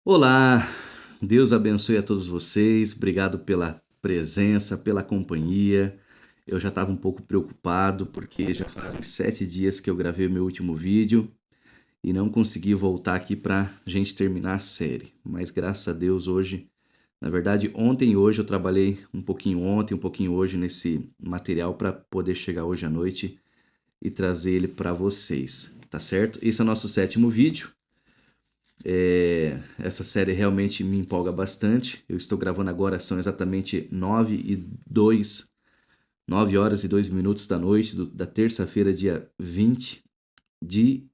Olá, Deus abençoe a todos vocês. Obrigado pela presença, pela companhia. Eu já estava um pouco preocupado porque já fazem 7 dias que eu gravei o meu último vídeo e não consegui voltar aqui para a gente terminar a série. Mas graças a Deus hoje, na verdade, ontem e hoje eu trabalhei um pouquinho ontem, um pouquinho hoje nesse material para poder chegar hoje à noite e trazer ele para vocês, tá certo? Esse é o nosso sétimo vídeo. Essa série realmente me empolga bastante. Eu estou gravando agora, são exatamente 9 horas e 2 minutos da noite da terça-feira, dia 20 de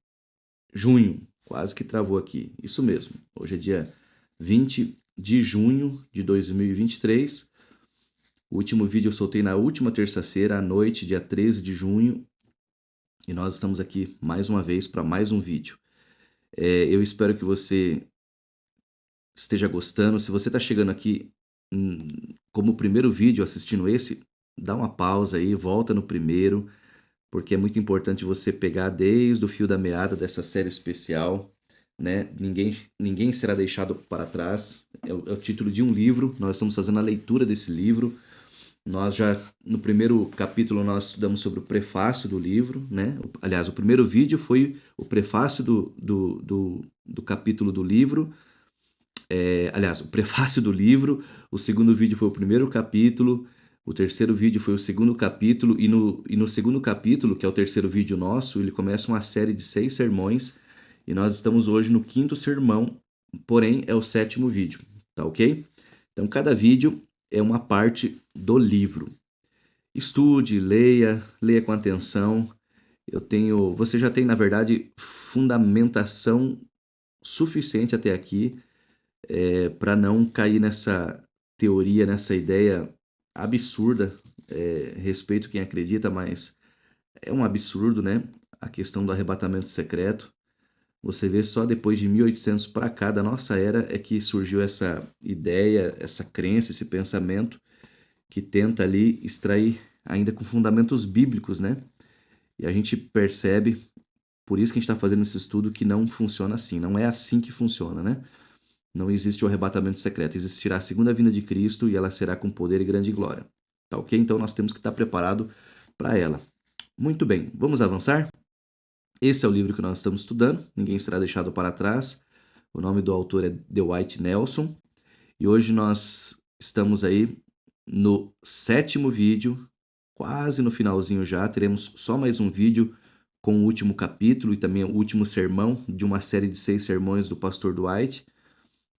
junho. Quase que travou aqui. Isso mesmo. Hoje é dia 20 de junho de 2023. O último vídeo eu soltei na última terça-feira à noite, dia 13 de junho. E nós estamos aqui mais uma vez para mais um vídeo. Eu espero que você esteja gostando. Se você está chegando aqui como primeiro vídeo assistindo esse, dá uma pausa aí, volta no primeiro, porque é muito importante você pegar desde o fio da meada dessa série especial, né? Ninguém será deixado para trás. É o título de um livro. Nós estamos fazendo a leitura desse livro. Nós já, no primeiro capítulo, nós estudamos sobre o prefácio do livro, né? Aliás, o primeiro vídeo foi o prefácio do capítulo do livro. Aliás, o prefácio do livro, o segundo vídeo foi o primeiro capítulo, o terceiro vídeo foi o segundo capítulo, e no segundo capítulo, que é o terceiro vídeo nosso, ele começa uma série de 6 sermões, e nós estamos hoje no quinto sermão, porém é o sétimo vídeo, tá ok? Então, cada vídeo é uma parte do livro. Estude, leia com atenção. Você já tem, na verdade, fundamentação suficiente até aqui para não cair nessa teoria, nessa ideia absurda. Respeito quem acredita, mas é um absurdo, né? A questão do arrebatamento secreto. Você vê só depois de 1800 para cá da nossa era é que surgiu essa ideia, essa crença, esse pensamento que tenta ali extrair ainda com fundamentos bíblicos, né? E a gente percebe, por isso que a gente está fazendo esse estudo, que não funciona assim. Não é assim que funciona, né? Não existe o arrebatamento secreto, existirá a segunda vinda de Cristo e ela será com poder e grande glória. Tá ok? Então nós temos que estar preparado para ela. Muito bem, vamos avançar? Esse é o livro que nós estamos estudando, Ninguém Será Deixado para Trás. O nome do autor é Dwight Nelson. E hoje nós estamos aí no sétimo vídeo, quase no finalzinho já. Teremos só mais um vídeo com o último capítulo e também o último sermão de uma série de 6 sermões do pastor Dwight.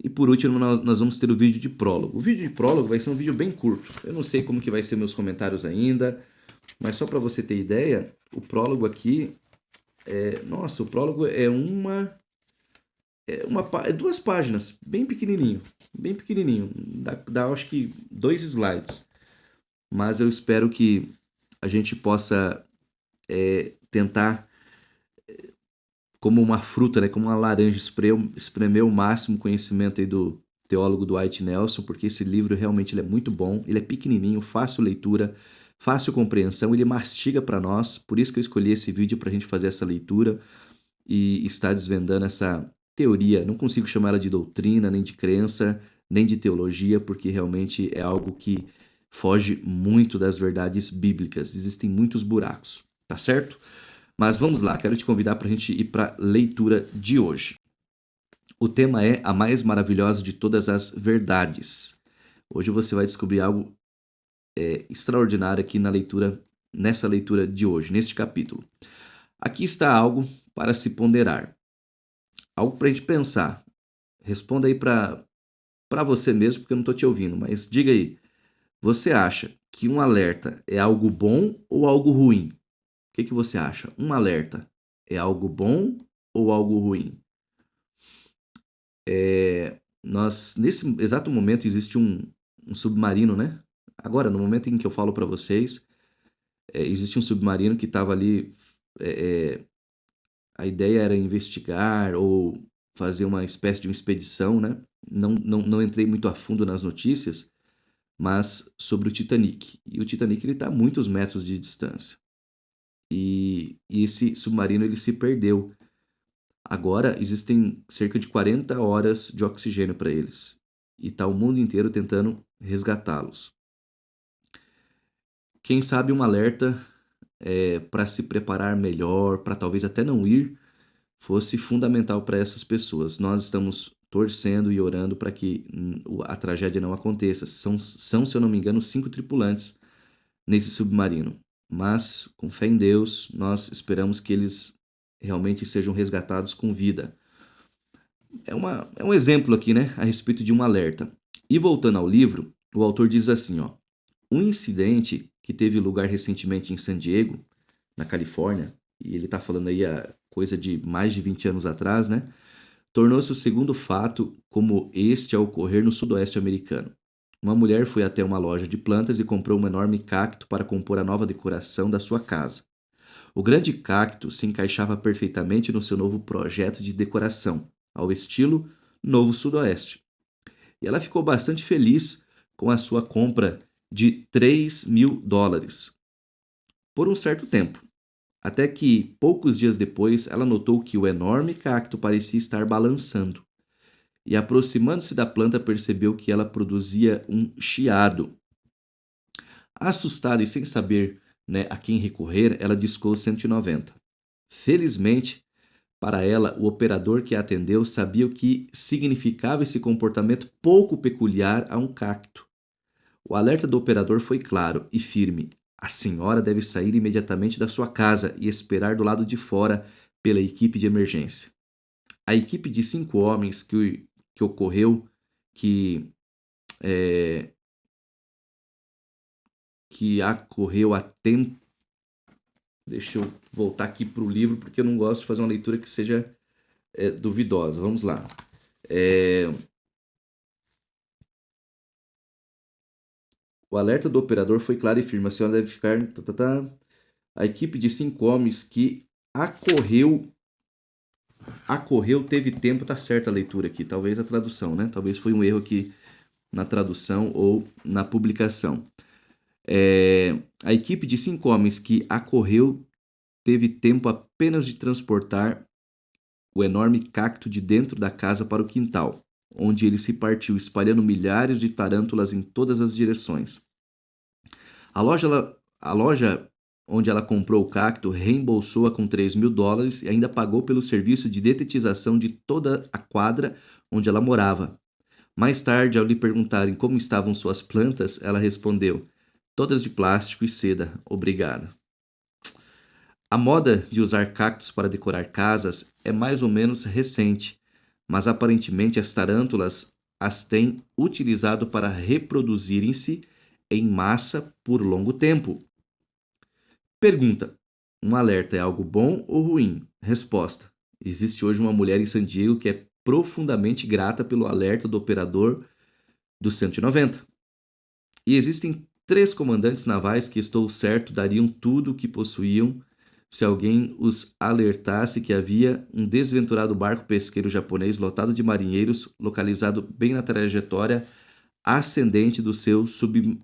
E por último, nós vamos ter o vídeo de prólogo. O vídeo de prólogo vai ser um vídeo bem curto. Eu não sei como que vai ser meus comentários ainda, mas só para você ter ideia, o prólogo aqui nossa, o prólogo é 2 páginas, bem pequenininho. Dá acho que 2 slides. Mas eu espero que a gente possa tentar, como uma fruta, né, como uma laranja, espremer o máximo conhecimento aí do teólogo Dwight Nelson, porque esse livro realmente ele é muito bom, ele é pequenininho, fácil leitura, fácil compreensão, ele mastiga para nós, por isso que eu escolhi esse vídeo para a gente fazer essa leitura e estar desvendando essa teoria. Não consigo chamar ela de doutrina, nem de crença, nem de teologia, porque realmente é algo que foge muito das verdades bíblicas, existem muitos buracos, tá certo? Mas vamos lá, quero te convidar para a gente ir para a leitura de hoje. O tema é a mais maravilhosa de todas as verdades. Hoje você vai descobrir algo extraordinário aqui nessa leitura de hoje, neste capítulo. Aqui está algo para se ponderar, algo para a gente pensar. Responda aí para você mesmo, porque eu não estou te ouvindo, mas diga aí, você acha que um alerta é algo bom ou algo ruim? O que você acha? Um alerta é algo bom ou algo ruim? Nesse exato momento existe um submarino, né? Agora, no momento em que eu falo para vocês, existe um submarino que estava ali. é, é, a ideia era investigar ou fazer uma espécie de uma expedição, né? Não entrei muito a fundo nas notícias, mas sobre o Titanic. E o Titanic ele está a muitos metros de distância. E esse submarino ele se perdeu Agora existem cerca de 40 horas de oxigênio para eles. E está o mundo inteiro tentando resgatá-los. Quem sabe um alerta para se preparar melhor, para talvez até não ir, fosse fundamental para essas pessoas. Nós estamos torcendo e orando para que a tragédia não aconteça. São, se eu não me engano, 5 tripulantes nesse submarino. Mas, com fé em Deus, nós esperamos que eles realmente sejam resgatados com vida. É um exemplo aqui, né, a respeito de um alerta. E voltando ao livro, o autor diz assim, ó, um incidente que teve lugar recentemente em San Diego, na Califórnia, e ele está falando aí a coisa de mais de 20 anos atrás, né, tornou-se o segundo fato como este a ocorrer no sudoeste americano. Uma mulher foi até uma loja de plantas e comprou um enorme cacto para compor a nova decoração da sua casa. O grande cacto se encaixava perfeitamente no seu novo projeto de decoração, ao estilo Novo Sudoeste. E ela ficou bastante feliz com a sua compra de $3.000 por um certo tempo. Até que, poucos dias depois, ela notou que o enorme cacto parecia estar balançando. E aproximando-se da planta, percebeu que ela produzia um chiado. Assustada e sem saber, né, a quem recorrer, ela discou 190. Felizmente, para ela, o operador que a atendeu sabia o que significava esse comportamento pouco peculiar a um cacto. O alerta do operador foi claro e firme. A senhora deve sair imediatamente da sua casa e esperar do lado de fora pela equipe de emergência. A equipe de 5 homens que ocorreu, que ocorreu a tempo. Deixa eu voltar aqui para o livro, porque eu não gosto de fazer uma leitura que seja duvidosa. Vamos lá. O alerta do operador foi claro e firme. A senhora deve ficar... A equipe de 5 homens que acorreu teve tempo. Tá certa a leitura aqui. Talvez a tradução, né? Talvez foi um erro aqui na tradução ou na publicação. A equipe de 5 homens que acorreu teve tempo apenas de transportar o enorme cacto de dentro da casa para o quintal, onde ele se partiu, espalhando milhares de tarântulas em todas as direções. A loja onde ela comprou o cacto reembolsou-a com $3.000 e ainda pagou pelo serviço de detetização de toda a quadra onde ela morava. Mais tarde, ao lhe perguntarem como estavam suas plantas, ela respondeu: todas de plástico e seda, obrigada. A moda de usar cactos para decorar casas é mais ou menos recente, mas aparentemente as tarântulas as têm utilizado para reproduzirem-se em massa por longo tempo. Pergunta: um alerta é algo bom ou ruim? Resposta: existe hoje uma mulher em San Diego que é profundamente grata pelo alerta do operador do 190. E existem 3 comandantes navais que, estou certo, dariam tudo o que possuíam se alguém os alertasse que havia um desventurado barco pesqueiro japonês lotado de marinheiros localizado bem na trajetória ascendente do seu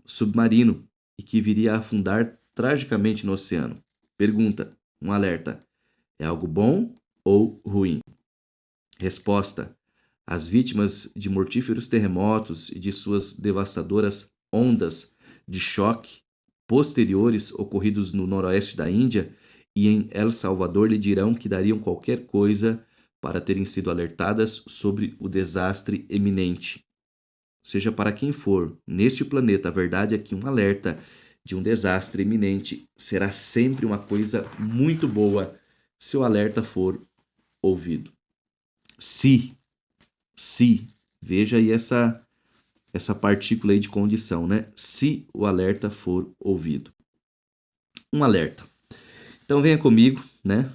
submarino e que viria a afundar tragicamente no oceano. Pergunta: um alerta é algo bom ou ruim? Resposta: as vítimas de mortíferos terremotos e de suas devastadoras ondas de choque posteriores ocorridos no noroeste da Índia e em El Salvador lhe dirão que dariam qualquer coisa para terem sido alertadas sobre o desastre eminente. Seja para quem for, neste planeta, a verdade é que um alerta de um desastre iminente será sempre uma coisa muito boa se o alerta for ouvido. Se, veja aí essa partícula aí de condição, né? Se o alerta for ouvido. Um alerta. Então venha comigo, né?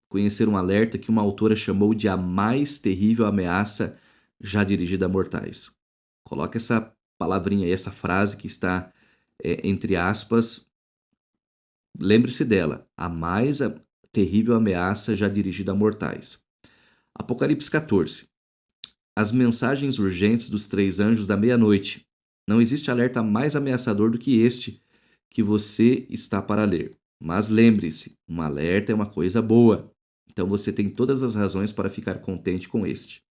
Conhecer um alerta que uma autora chamou de a mais terrível ameaça já dirigida a mortais. Coloque essa palavrinha aí, essa frase que está entre aspas. Lembre-se dela. A mais terrível ameaça já dirigida a mortais. Apocalipse 14. As mensagens urgentes dos 3 anjos da meia-noite. Não existe alerta mais ameaçador do que este que você está para ler. Mas lembre-se, um alerta é uma coisa boa. Então você tem todas as razões para ficar contente com este.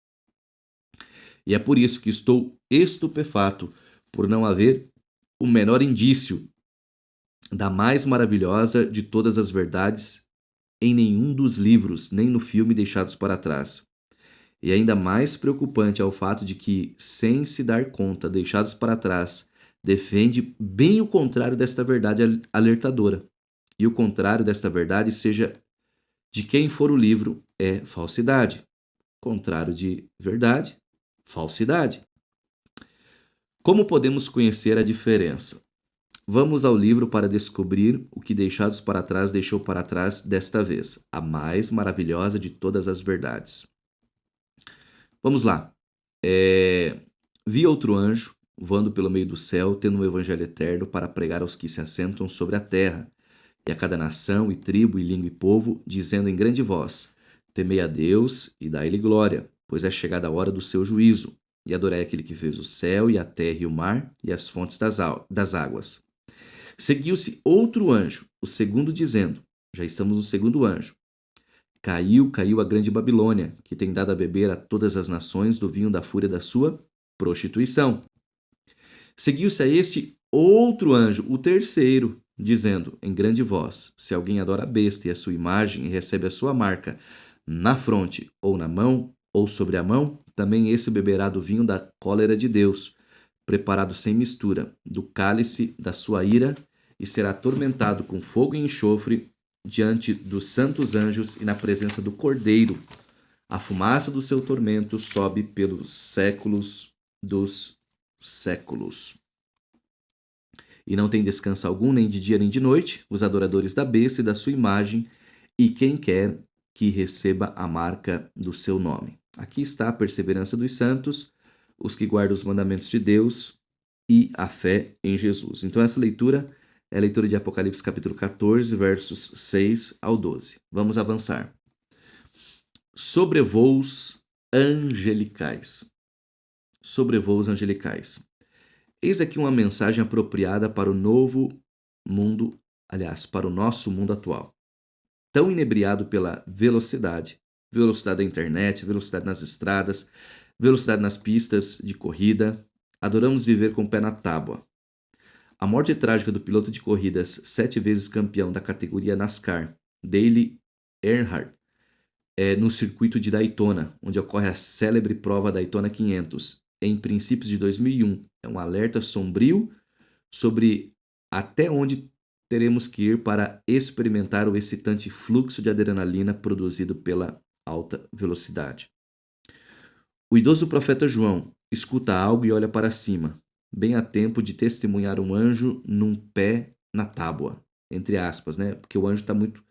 E é por isso que estou estupefato por não haver o menor indício da mais maravilhosa de todas as verdades em nenhum dos livros, nem no filme Deixados para Trás. E ainda mais preocupante é o fato de que, sem se dar conta, Deixados para Trás defende bem o contrário desta verdade alertadora. E o contrário desta verdade, seja de quem for o livro, é falsidade. Contrário de verdade, falsidade. Como podemos conhecer a diferença? Vamos ao livro para descobrir o que Deixados para Trás deixou para trás desta vez, a mais maravilhosa de todas as verdades. Vamos lá. Vi outro anjo voando pelo meio do céu, tendo um evangelho eterno para pregar aos que se assentam sobre a terra, e a cada nação, e tribo, e língua e povo, dizendo em grande voz: Temei a Deus e dai-lhe glória, pois é chegada a hora do seu juízo, e adorai aquele que fez o céu, e a terra, e o mar, e as fontes das águas. Seguiu-se outro anjo, o segundo, dizendo: Já estamos no segundo anjo. Caiu a grande Babilônia, que tem dado a beber a todas as nações do vinho da fúria da sua prostituição. Seguiu-se a este outro anjo, o terceiro, dizendo em grande voz: Se alguém adora a besta e a sua imagem e recebe a sua marca na fronte ou na mão ou sobre a mão, também esse beberá do vinho da cólera de Deus, preparado sem mistura, do cálice da sua ira, e será atormentado com fogo e enxofre diante dos santos anjos e na presença do Cordeiro. A fumaça do seu tormento sobe pelos séculos dos séculos. E não tem descanso algum, nem de dia nem de noite, os adoradores da besta e da sua imagem, e quem quer que receba a marca do seu nome. Aqui está a perseverança dos santos, os que guardam os mandamentos de Deus e a fé em Jesus. Então essa leitura é a leitura de Apocalipse capítulo 14, versos 6 ao 12. Vamos avançar. Sobrevoos angelicais. Sobrevoos angelicais. Eis aqui uma mensagem apropriada para o novo mundo, aliás, para o nosso mundo atual. Tão inebriado pela velocidade da internet, velocidade nas estradas, velocidade nas pistas de corrida, adoramos viver com o pé na tábua. A morte trágica do piloto de corridas 7 vezes campeão da categoria NASCAR, Dale Earnhardt, no circuito de Daytona, onde ocorre a célebre prova Daytona 500, em princípios de 2001. É um alerta sombrio sobre até onde teremos que ir para experimentar o excitante fluxo de adrenalina produzido pela alta velocidade. O idoso profeta João escuta algo e olha para cima, bem a tempo de testemunhar um anjo num pé na tábua, entre aspas, né? Porque o anjo está muito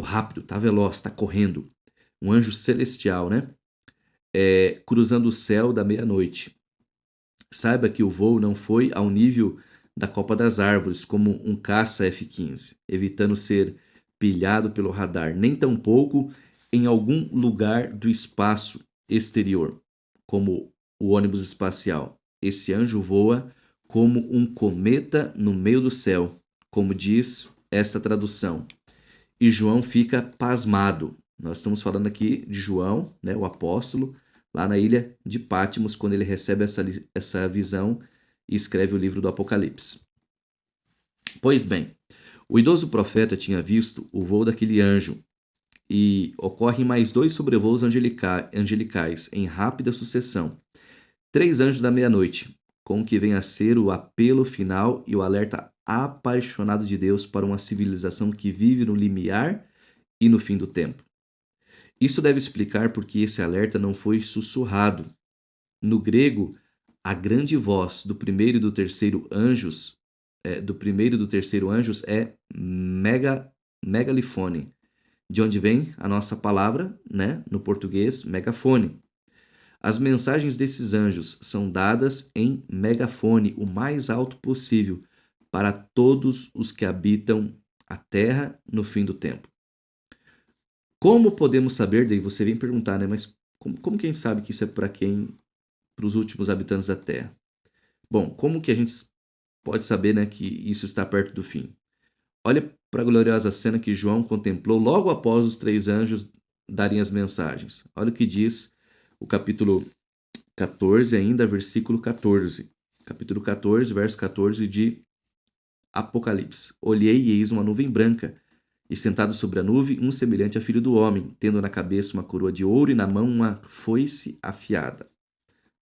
rápido, está veloz, está correndo. Um anjo celestial, né? Cruzando o céu da meia-noite. Saiba que o voo não foi ao nível da copa das árvores, como um caça F-15, evitando ser pilhado pelo radar, nem tampouco em algum lugar do espaço exterior, como o ônibus espacial. Esse anjo voa como um cometa no meio do céu, como diz esta tradução. E João fica pasmado. Nós estamos falando aqui de João, né, o apóstolo, lá na ilha de Patmos, quando ele recebe essa visão e escreve o livro do Apocalipse. Pois bem, o idoso profeta tinha visto o voo daquele anjo, e ocorrem mais 2 sobrevoos angelicais em rápida sucessão. 3 anjos da meia-noite, com o que vem a ser o apelo final e o alerta apaixonado de Deus para uma civilização que vive no limiar e no fim do tempo. Isso deve explicar porque esse alerta não foi sussurrado. No grego, a grande voz do primeiro e do terceiro anjos, é megalifone, de onde vem a nossa palavra, né, no português, megafone. As mensagens desses anjos são dadas em megafone, o mais alto possível, para todos os que habitam a terra no fim do tempo. Como podemos saber, daí você vem perguntar, né, mas como que a gente sabe que isso é para os últimos habitantes da terra? Bom, como que a gente pode saber, né, que isso está perto do fim? Olha para a gloriosa cena que João contemplou logo após os 3 anjos darem as mensagens. Olha o que diz o capítulo 14, ainda, versículo 14. Capítulo 14, verso 14 de Apocalipse. Olhei e eis uma nuvem branca, e sentado sobre a nuvem, um semelhante a filho do homem, tendo na cabeça uma coroa de ouro e na mão uma foice afiada.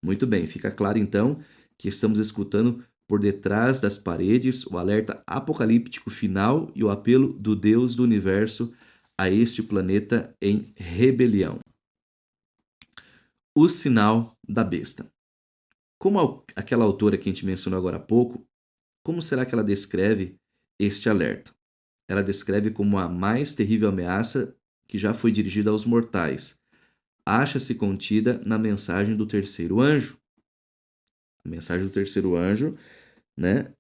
Muito bem, fica claro então que estamos escutando por detrás das paredes o alerta apocalíptico final e o apelo do Deus do universo a este planeta em rebelião. O sinal da besta. Como aquela autora que a gente mencionou agora há pouco, como será que ela descreve este alerta? Ela descreve como a mais terrível ameaça que já foi dirigida aos mortais. Acha-se contida na mensagem do terceiro anjo. A mensagem do terceiro anjo, né,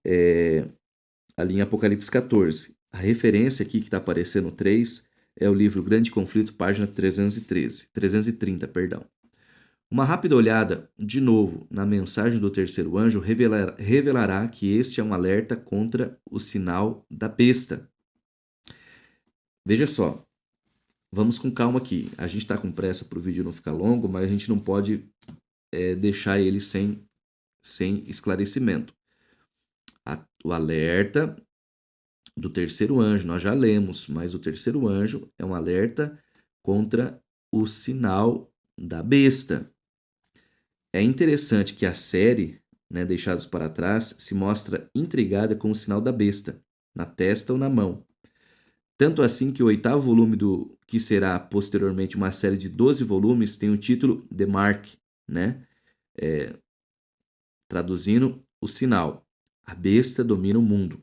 ali em Apocalipse 14. A referência aqui que está aparecendo 3 é o livro Grande Conflito, página 330, perdão. Uma rápida olhada, de novo, na mensagem do terceiro anjo revelará que este é um alerta contra o sinal da besta. Veja só, vamos com calma aqui. A gente está com pressa para o vídeo não ficar longo, mas a gente não pode deixar ele sem esclarecimento. O alerta do terceiro anjo, nós já lemos, mas o terceiro anjo é um alerta contra o sinal da besta. É interessante que a série, né, Deixados para Trás, se mostra intrigada com o sinal da besta, na testa ou na mão. Tanto assim que o 8º volume do que será posteriormente uma série de 12 volumes tem o título The Mark, né? Traduzindo, o sinal. A besta domina o mundo.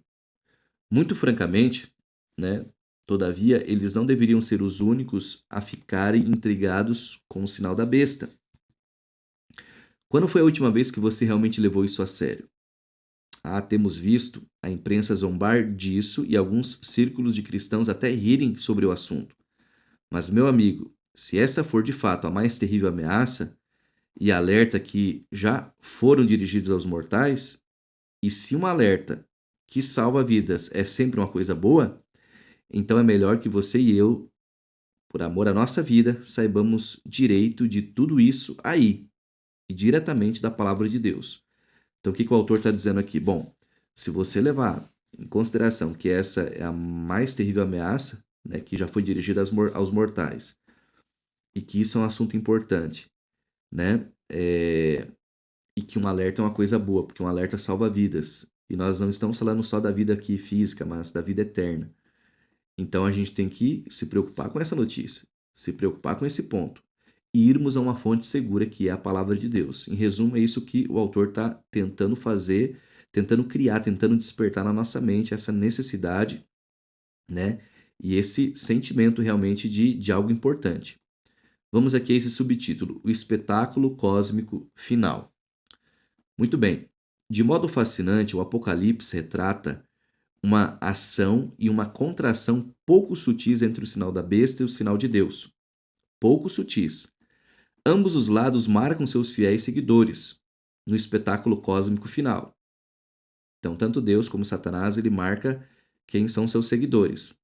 Muito francamente, né? Todavia, eles não deveriam ser os únicos a ficarem intrigados com o sinal da besta. Quando foi a última vez que você realmente levou isso a sério? Temos visto a imprensa zombar disso e alguns círculos de cristãos até rirem sobre o assunto. Mas, meu amigo, se essa for de fato a mais terrível ameaça e alerta que já foram dirigidos aos mortais, e se um alerta que salva vidas é sempre uma coisa boa, então é melhor que você e eu, por amor à nossa vida, saibamos direito de tudo isso aí e diretamente da palavra de Deus. Então, o que o autor está dizendo aqui? Bom, se você levar em consideração que essa é a mais terrível ameaça, né, que já foi dirigida aos mortais, e que isso é um assunto importante, né, e que um alerta é uma coisa boa, porque um alerta salva vidas. E nós não estamos falando só da vida aqui física, mas da vida eterna. Então, a gente tem que se preocupar com essa notícia, se preocupar com esse ponto e irmos a uma fonte segura que é a palavra de Deus. Em resumo, é isso que o autor está tentando fazer, tentando criar, tentando despertar na nossa mente essa necessidade, né? E esse sentimento realmente de algo importante. Vamos aqui a esse subtítulo, o espetáculo cósmico final. Muito bem. De modo fascinante, o Apocalipse retrata uma ação e uma contração pouco sutis entre o sinal da besta e o sinal de Deus. Pouco sutis. Ambos os lados marcam seus fiéis seguidores no espetáculo cósmico final. Então, tanto Deus como Satanás, ele marca quem são seus seguidores.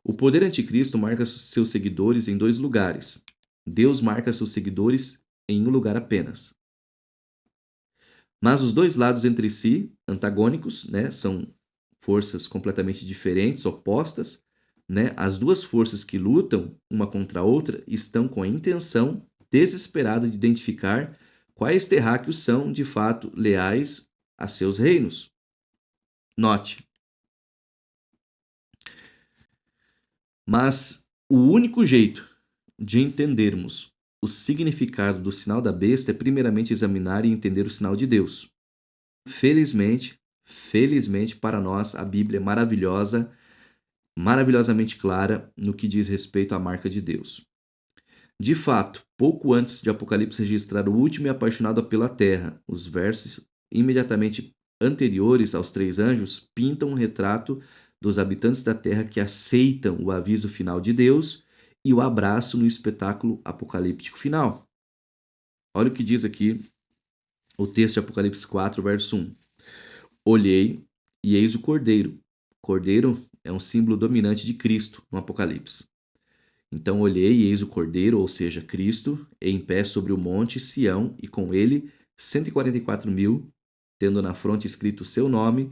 O poder anticristo marca seus seguidores em 2 lugares. Deus marca seus seguidores em um lugar apenas. Mas os 2 lados entre si, antagônicos, né, são forças completamente diferentes, opostas, né? As 2 forças que lutam uma contra a outra estão com a intenção desesperada de identificar quais terráqueos são, de fato, leais a seus reinos. Note. Mas o único jeito de entendermos o significado do sinal da besta é primeiramente examinar e entender o sinal de Deus. Felizmente para nós, a Bíblia é maravilhosa, maravilhosamente clara no que diz respeito à marca de Deus. De fato, pouco antes de Apocalipse registrar o último e apaixonado apelo à terra, os versos imediatamente anteriores aos 3 anjos pintam um retrato dos habitantes da terra que aceitam o aviso final de Deus e o abraço no espetáculo apocalíptico final. Olha o que diz aqui o texto de Apocalipse 4, verso 1. Olhei e eis o Cordeiro. Cordeiro é um símbolo dominante de Cristo no Apocalipse. Então olhei e eis o Cordeiro, ou seja, Cristo, em pé sobre o monte Sião, e com ele 144.000, tendo na fronte escrito o seu nome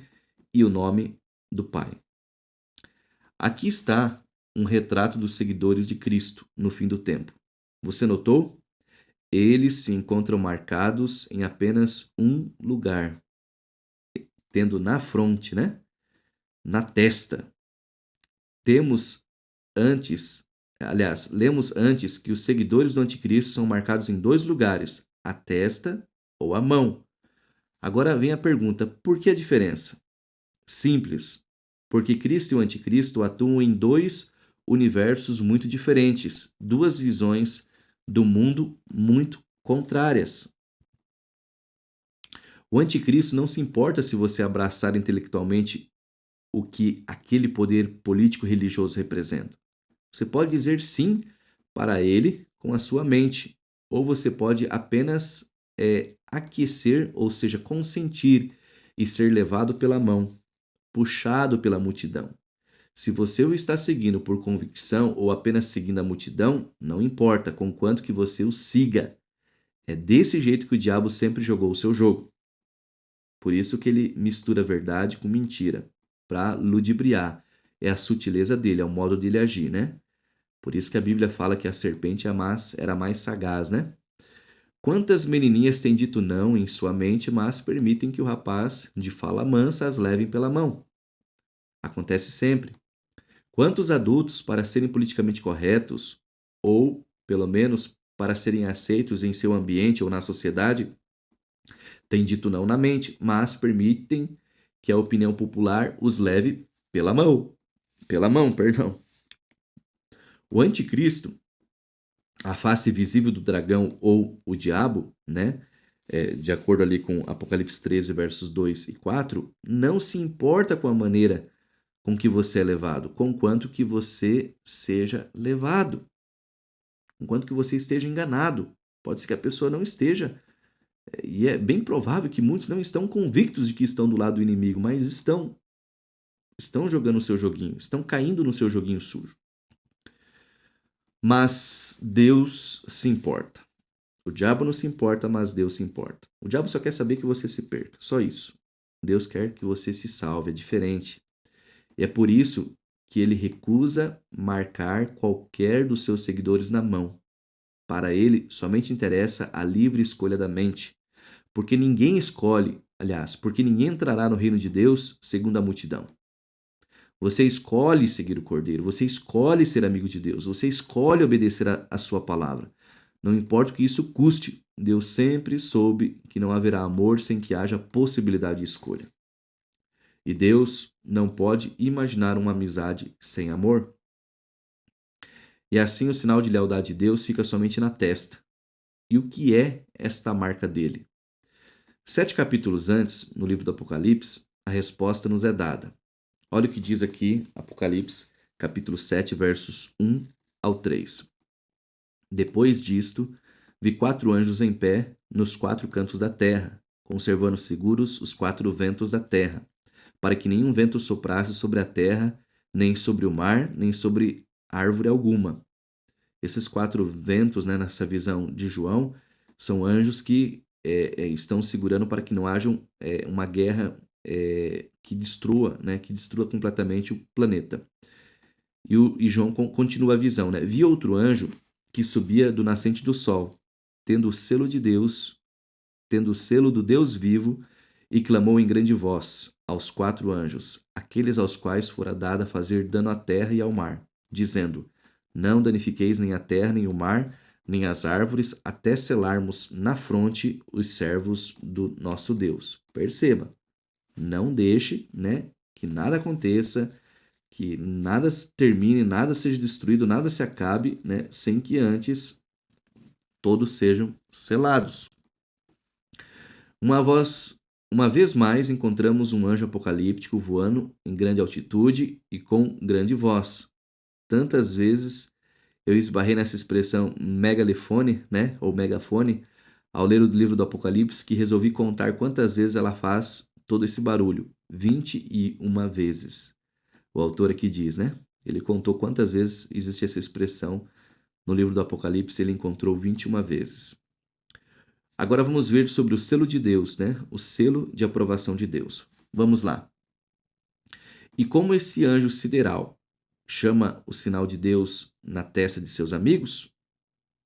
e o nome do Pai. Aqui está um retrato dos seguidores de Cristo no fim do tempo. Você notou? Eles se encontram marcados em apenas um lugar, tendo na fronte, né? Na testa. Temos antes, lemos antes que os seguidores do anticristo são marcados em dois lugares, a testa ou a mão. Agora vem a pergunta, por que a diferença? Simples, porque Cristo e o anticristo atuam em dois universos muito diferentes, duas visões do mundo muito contrárias. O anticristo não se importa se você abraçar intelectualmente o que aquele poder político religioso representa. Você pode dizer sim para ele com a sua mente, ou você pode apenas aquecer, ou seja, consentir e ser levado pela mão, puxado pela multidão. Se você o está seguindo por convicção ou apenas seguindo a multidão, não importa, conquanto que você o siga. É desse jeito que o diabo sempre jogou o seu jogo. Por isso que ele mistura verdade com mentira, para ludibriar. É a sutileza dele, é o modo dele agir, né? Por isso que a Bíblia fala que a serpente era mais sagaz, né? Quantas menininhas têm dito não em sua mente, mas permitem que o rapaz de fala mansa as levem pela mão? Acontece sempre. Quantos adultos, para serem politicamente corretos, ou, pelo menos, para serem aceitos em seu ambiente ou na sociedade, têm dito não na mente, mas permitem que a opinião popular os leve pela mão. Pela mão, perdão. O anticristo, a face visível do dragão ou o diabo, né? De acordo ali com Apocalipse 13, versos 2 e 4, não se importa com a maneira com que você é levado, conquanto que você seja levado, conquanto que você esteja enganado. Pode ser que a pessoa não esteja, e é bem provável que muitos não estão convictos de que estão do lado do inimigo, mas estão jogando o seu joguinho, estão caindo no seu joguinho sujo. Mas Deus se importa. O diabo não se importa, mas Deus se importa. O diabo só quer saber que você se perca, só isso. Deus quer que você se salve, é diferente. E é por isso que ele recusa marcar qualquer dos seus seguidores na mão. Para ele, somente interessa a livre escolha da mente. Porque ninguém escolhe, porque ninguém entrará no reino de Deus segundo a multidão. Você escolhe seguir o Cordeiro, você escolhe ser amigo de Deus, você escolhe obedecer a sua palavra. Não importa o que isso custe, Deus sempre soube que não haverá amor sem que haja possibilidade de escolha. E Deus não pode imaginar uma amizade sem amor. E assim o sinal de lealdade de Deus fica somente na testa. E o que é esta marca dele? 7 capítulos antes, no livro do Apocalipse, a resposta nos é dada. Olha o que diz aqui, Apocalipse, capítulo 7, versos 1 ao 3. Depois disto, vi 4 anjos em pé nos 4 cantos da terra, conservando seguros os 4 ventos da terra, para que nenhum vento soprasse sobre a terra, nem sobre o mar, nem sobre árvore alguma. Esses 4 ventos, né, nessa visão de João, são anjos que estão segurando para que não haja uma guerra que destrua completamente o planeta. E João continua a visão, né? Vi outro anjo que subia do nascente do sol, tendo o selo de Deus, tendo o selo do Deus vivo, e clamou em grande voz aos 4 anjos, aqueles aos quais fora dada fazer dano à terra e ao mar, dizendo: não danifiqueis nem a terra, nem o mar, nem as árvores, até selarmos na fronte os servos do nosso Deus. Perceba, não deixe, né, que nada aconteça, que nada termine, nada seja destruído, nada se acabe, né, sem que antes todos sejam selados. Uma vez mais encontramos um anjo apocalíptico voando em grande altitude e com grande voz. Tantas vezes eu esbarrei nessa expressão megalefone, né, ou megafone, ao ler o livro do Apocalipse, que resolvi contar quantas vezes ela faz todo esse barulho. 21 vezes. O autor aqui diz, né? Ele contou quantas vezes existe essa expressão no livro do Apocalipse, ele encontrou 21 vezes. Agora vamos ver sobre o selo de Deus, né? O selo de aprovação de Deus. Vamos lá. E como esse anjo sideral chama o sinal de Deus na testa de seus amigos?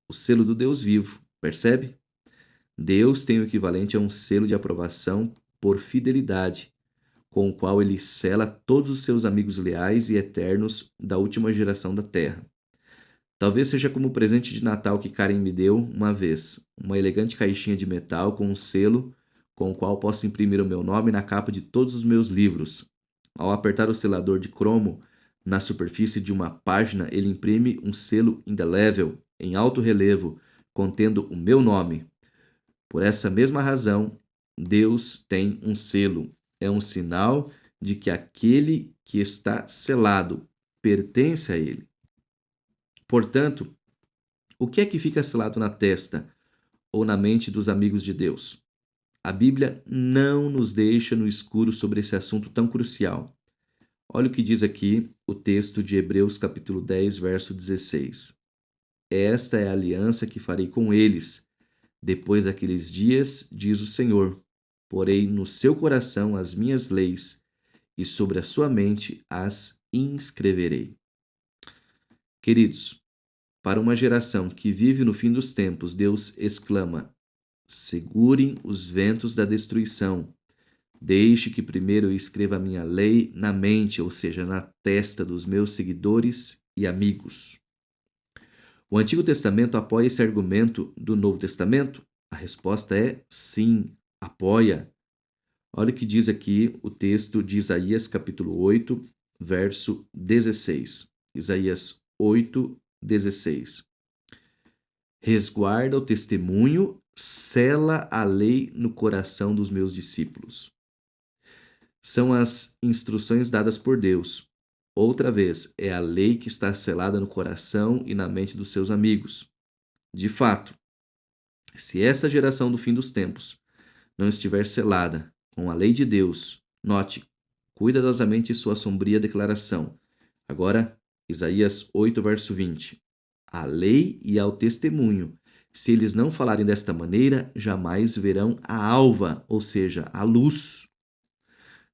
O selo do Deus vivo, percebe? Deus tem o equivalente a um selo de aprovação por fidelidade, com o qual ele sela todos os seus amigos leais e eternos da última geração da terra. Talvez seja como o presente de Natal que Karen me deu uma vez, uma elegante caixinha de metal com um selo com o qual posso imprimir o meu nome na capa de todos os meus livros. Ao apertar o selador de cromo na superfície de uma página, ele imprime um selo indelével, em alto relevo, contendo o meu nome. Por essa mesma razão, Deus tem um selo. É um sinal de que aquele que está selado pertence a ele. Portanto, o que é que fica selado na testa ou na mente dos amigos de Deus? A Bíblia não nos deixa no escuro sobre esse assunto tão crucial. Olha o que diz aqui o texto de Hebreus capítulo 10, verso 16. Esta é a aliança que farei com eles. Depois daqueles dias, diz o Senhor, porei no seu coração as minhas leis e sobre a sua mente as inscreverei. Queridos, para uma geração que vive no fim dos tempos, Deus exclama: segurem os ventos da destruição. Deixe que primeiro eu escreva a minha lei na mente, ou seja, na testa dos meus seguidores e amigos. O Antigo Testamento apoia esse argumento do Novo Testamento? A resposta é sim, apoia. Olha o que diz aqui o texto de Isaías, capítulo 8, verso 16. Isaías 8, 16. Resguarda o testemunho, sela a lei no coração dos meus discípulos. São as instruções dadas por Deus. Outra vez, é a lei que está selada no coração e na mente dos seus amigos. De fato, se esta geração do fim dos tempos não estiver selada com a lei de Deus, note cuidadosamente sua sombria declaração. Agora, Isaías 8, verso 20. A lei e ao testemunho. Se eles não falarem desta maneira, jamais verão a alva, ou seja, a luz.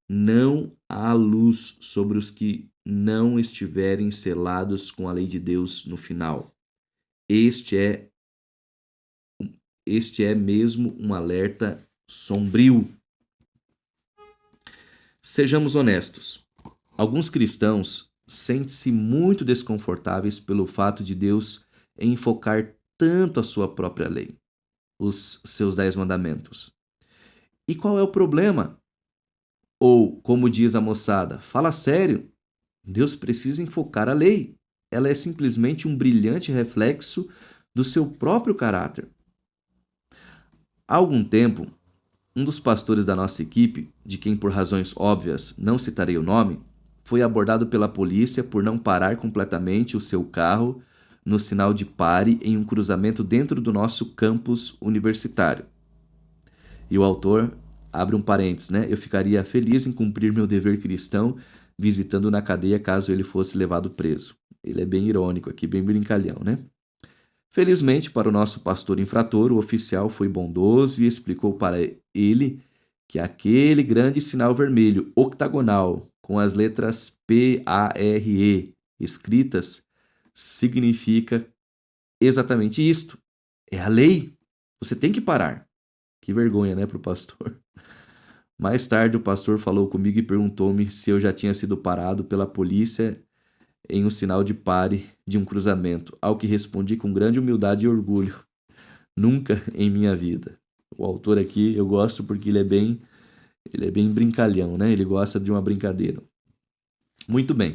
Não há luz sobre os que não estiverem selados com a lei de Deus no final. Este é mesmo um alerta sombrio. Sejamos honestos. Alguns cristãos sentem-se muito desconfortáveis pelo fato de Deus enfocar tanto a sua própria lei, os seus 10 mandamentos. E qual é o problema? Ou, como diz a moçada, fala sério. Deus precisa enfocar a lei. Ela é simplesmente um brilhante reflexo do seu próprio caráter. Há algum tempo, um dos pastores da nossa equipe, de quem por razões óbvias não citarei o nome, foi abordado pela polícia por não parar completamente o seu carro no sinal de pare em um cruzamento dentro do nosso campus universitário. E o autor abre um parênteses, né? Eu ficaria feliz em cumprir meu dever cristão visitando na cadeia caso ele fosse levado preso. Ele é bem irônico aqui, bem brincalhão, né? Felizmente, para o nosso pastor infrator, o oficial foi bondoso e explicou para ele que aquele grande sinal vermelho octagonal com as letras PARE escritas significa exatamente isto. É a lei. Você tem que parar. Que vergonha, né, para o pastor? Mais tarde, o pastor falou comigo e perguntou-me se eu já tinha sido parado pela polícia em um sinal de pare de um cruzamento, ao que respondi com grande humildade e orgulho. Nunca em minha vida. O autor aqui eu gosto porque ele é bem brincalhão, né? Ele gosta de uma brincadeira. Muito bem.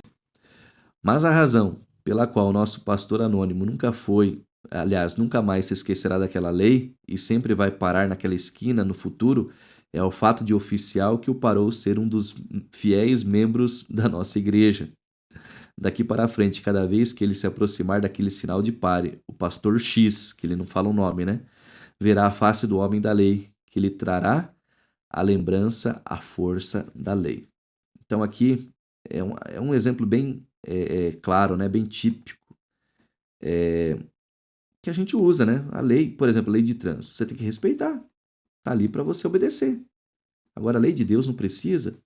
Mas a razão pela qual o nosso pastor anônimo nunca mais se esquecerá daquela lei e sempre vai parar naquela esquina no futuro é o fato de oficial que o parou ser um dos fiéis membros da nossa igreja. Daqui para frente, cada vez que ele se aproximar daquele sinal de pare, o pastor X, que ele não fala o nome, né? Verá a face do homem da lei, que lhe trará a lembrança, a força da lei. Então aqui é um exemplo bem claro, né? Bem típico, que a gente usa, né? A lei, por exemplo, a lei de trânsito, você tem que respeitar. Tá ali para você obedecer. Agora, a lei de Deus não precisa.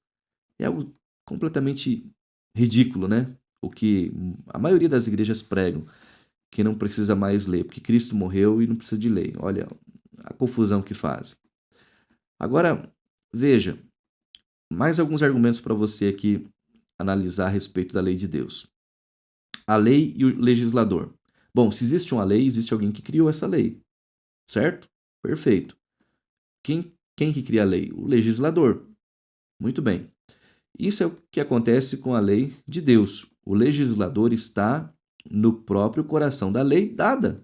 É algo completamente ridículo, né? O que a maioria das igrejas pregam, que não precisa mais ler, porque Cristo morreu e não precisa de lei. Olha a confusão que faz. Agora, veja, mais alguns argumentos para você aqui analisar a respeito da lei de Deus. A lei e o legislador. Bom, se existe uma lei, existe alguém que criou essa lei, certo? Perfeito. Quem que cria a lei? O legislador. Muito bem. Isso é o que acontece com a lei de Deus. O legislador está no próprio coração da lei dada.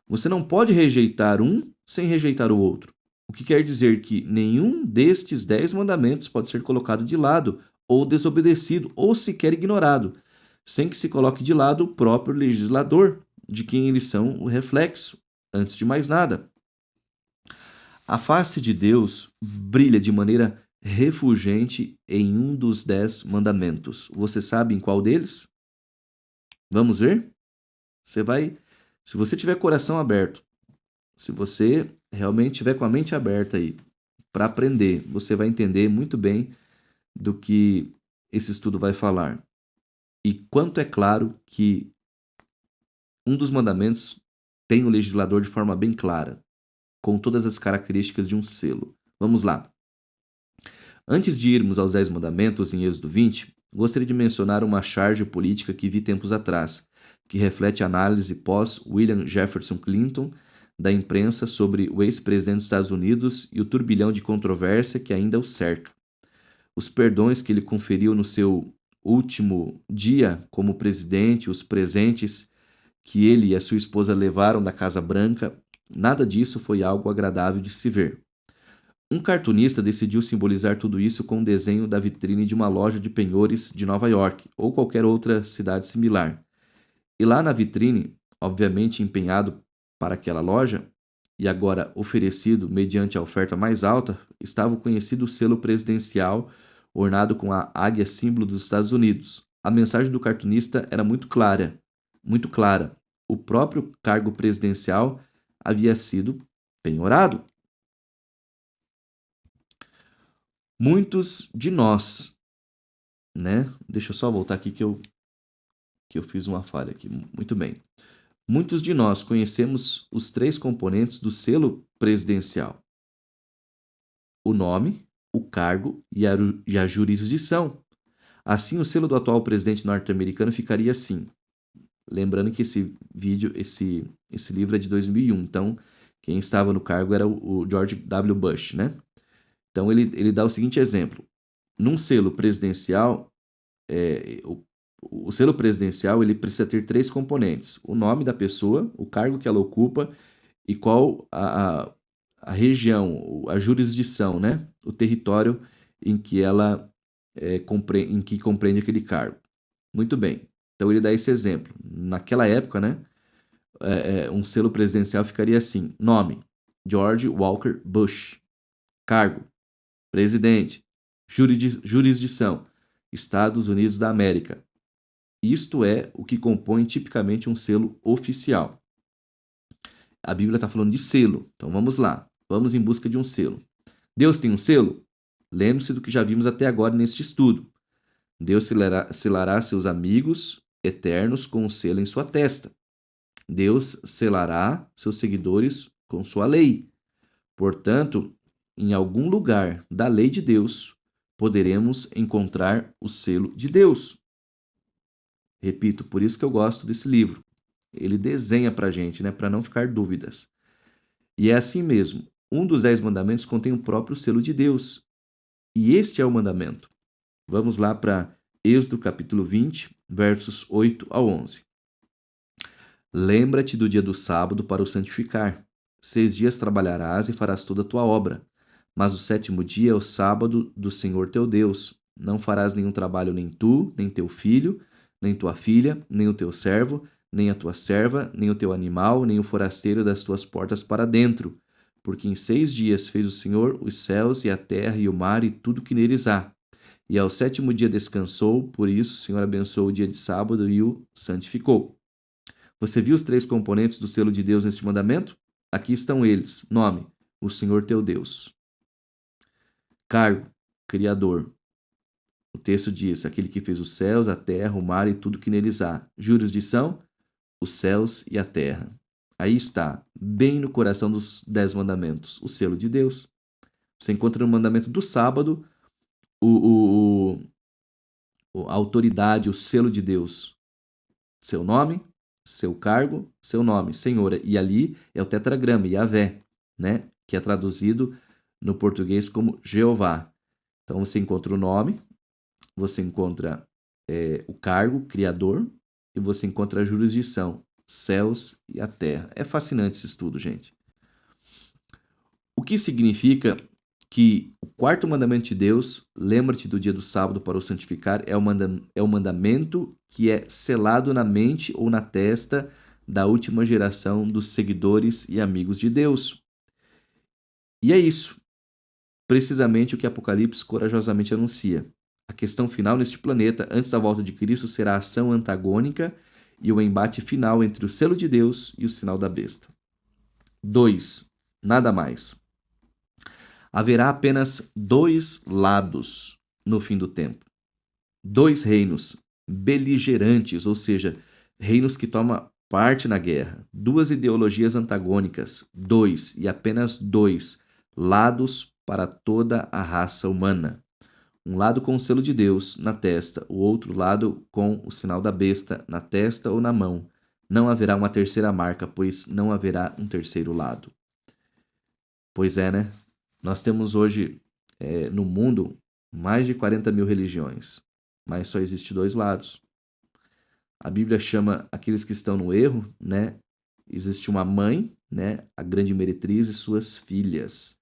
Você não pode rejeitar um sem rejeitar o outro. O que quer dizer que nenhum destes 10 mandamentos pode ser colocado de lado, ou desobedecido, ou sequer ignorado, sem que se coloque de lado o próprio legislador, de quem eles são o reflexo. Antes de mais nada, a face de Deus brilha de maneira refulgente em um dos 10 mandamentos. Você sabe em qual deles? Vamos ver? Se você tiver coração aberto, se você realmente tiver com a mente aberta aí para aprender, você vai entender muito bem do que esse estudo vai falar. E quanto é claro que um dos mandamentos tem o legislador de forma bem clara, com todas as características de um selo. Vamos lá. Antes de irmos aos 10 mandamentos em Êxodo 20, gostaria de mencionar uma charge política que vi tempos atrás, que reflete a análise pós-William Jefferson Clinton da imprensa sobre o ex-presidente dos Estados Unidos e o turbilhão de controvérsia que ainda o cerca. Os perdões que ele conferiu no seu último dia como presidente, os presentes que ele e a sua esposa levaram da Casa Branca, nada disso foi algo agradável de se ver. Um cartunista decidiu simbolizar tudo isso com um desenho da vitrine de uma loja de penhores de Nova York ou qualquer outra cidade similar. E lá na vitrine, obviamente empenhado para aquela loja, e agora oferecido mediante a oferta mais alta, estava o conhecido selo presidencial ornado com a águia símbolo dos Estados Unidos. A mensagem do cartunista era muito clara, muito clara. O próprio cargo presidencial havia sido penhorado. Muitos de nós, né? Deixa eu só voltar aqui que eu fiz uma falha aqui. Muito bem. Muitos de nós conhecemos os 3 componentes do selo presidencial: o nome, o cargo e a jurisdição. Assim, o selo do atual presidente norte-americano ficaria assim. Lembrando que esse livro é de 2001, então quem estava no cargo era o George W. Bush, né? Então ele dá o seguinte exemplo: num selo presidencial, o selo presidencial ele precisa ter 3 componentes: o nome da pessoa, o cargo que ela ocupa e qual a região, a jurisdição, né? O território em que ela em que compreende aquele cargo. Muito bem. Então ele dá esse exemplo. Naquela época, né? Um selo presidencial ficaria assim: nome, George Walker Bush. Cargo, presidente. Jurisdição, Estados Unidos da América. Isto é o que compõe tipicamente um selo oficial. A Bíblia está falando de selo, então vamos lá. Vamos em busca de um selo. Deus tem um selo? Lembre-se do que já vimos até agora neste estudo. Deus selará seus amigos eternos com um selo em sua testa. Deus selará seus seguidores com sua lei. Portanto, em algum lugar da lei de Deus, poderemos encontrar o selo de Deus. Repito, por isso que eu gosto desse livro. Ele desenha para a gente, né, para não ficar dúvidas. E é assim mesmo. Um dos 10 mandamentos contém o próprio selo de Deus. E este é o mandamento. Vamos lá para Êxodo capítulo 20, versos 8 ao 11. Lembra-te do dia do sábado para o santificar. 6 dias trabalharás e farás toda a tua obra. Mas o 7º dia é o sábado do Senhor teu Deus. Não farás nenhum trabalho, nem tu, nem teu filho, nem tua filha, nem o teu servo, nem a tua serva, nem o teu animal, nem o forasteiro das tuas portas para dentro. Porque em 6 dias fez o Senhor os céus e a terra e o mar e tudo que neles há. e ao sétimo dia descansou, por isso o Senhor abençoou o dia de sábado e o santificou. Você viu os 3 componentes do selo de Deus neste mandamento? Aqui estão eles. Nome: o Senhor teu Deus. Cargo: Criador. O texto diz: aquele que fez os céus, a terra, o mar e tudo que neles há. Jurisdição: os céus e a terra. Aí está, bem no coração dos 10 mandamentos, o selo de Deus. Você encontra no mandamento do sábado a autoridade, o selo de Deus. Seu nome, seu cargo, seu nome, Senhor. E ali é o tetragrama, Yahvé, né? Que é traduzido no português como Jeová. Então você encontra o nome, você encontra o cargo, Criador, e você encontra a jurisdição, céus e a terra. É fascinante esse estudo, gente. O que significa que o quarto mandamento de Deus, lembra-te do dia do sábado para o santificar, é o mandamento que é selado na mente ou na testa da última geração dos seguidores e amigos de Deus. E é isso, precisamente o que Apocalipse corajosamente anuncia. A questão final neste planeta, antes da volta de Cristo, será a ação antagônica e o embate final entre o selo de Deus e o sinal da besta. 2. Nada mais. Haverá apenas 2 lados no fim do tempo. 2 reinos beligerantes, ou seja, reinos que tomam parte na guerra. 2 ideologias antagônicas. 2 e apenas 2 lados para toda a raça humana. Um lado com o selo de Deus na testa, o outro lado com o sinal da besta na testa ou na mão. Não haverá uma terceira marca, pois não haverá um terceiro lado. Pois é, né? Nós temos hoje no mundo mais de 40 mil religiões, mas só existe 2 lados. A Bíblia chama aqueles que estão no erro, né? Existe uma mãe, né? A grande meretriz e suas filhas,